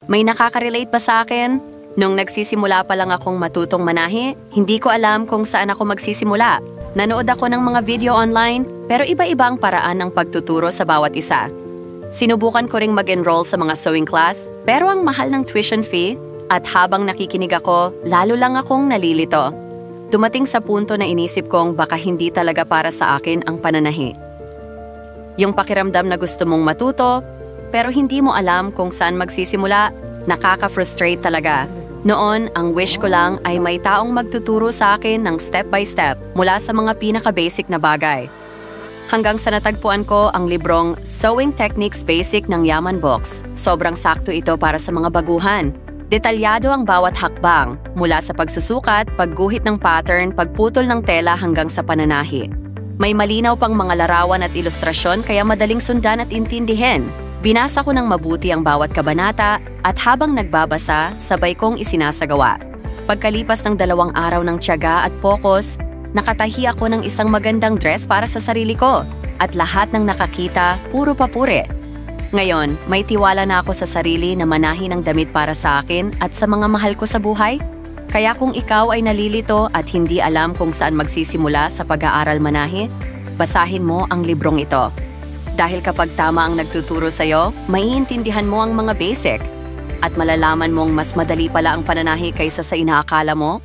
May nakaka-relate ba sa akin? Nung nagsisimula pa lang akong matutong manahi, hindi ko alam kung saan ako magsisimula. Nanood ako ng mga video online, pero iba-iba ang paraan ng pagtuturo sa bawat isa. Sinubukan ko ring mag-enroll sa mga sewing class, pero ang mahal ng tuition fee, at habang nakikinig ako, lalo lang akong nalilito. Dumating sa punto na inisip kong baka hindi talaga para sa akin ang pananahi. Yung pakiramdam na gusto mong matuto, pero hindi mo alam kung saan magsisimula, nakaka-frustrate talaga. Noon, ang wish ko lang ay may taong magtuturo sa akin ng step by step mula sa mga pinaka-basic na bagay. Hanggang sa natagpuan ko ang librong Sewing Techniques Basic ng Yaman Books. Sobrang sakto ito para sa mga baguhan. Detalyado ang bawat hakbang, mula sa pagsusukat, pagguhit ng pattern, pagputol ng tela hanggang sa pananahi. May malinaw pang mga larawan at ilustrasyon kaya madaling sundan at intindihin. Binasa ko ng mabuti ang bawat kabanata at habang nagbabasa, sabay kong isinasagawa. Pagkalipas ng 2 araw ng tiyaga at focus, nakatahi ako ng isang magandang dress para sa sarili ko at lahat ng nakakita, puro papuri. Ngayon, may tiwala na ako sa sarili na manahi ng damit para sa akin at sa mga mahal ko sa buhay. Kaya kung ikaw ay nalilito at hindi alam kung saan magsisimula sa pag-aaral manahi, basahin mo ang librong ito. Dahil kapag tama ang nagtuturo sa'yo, maiintindihan mo ang mga basic at malalaman mong mas madali pala ang pananahi kaysa sa inaakala mo.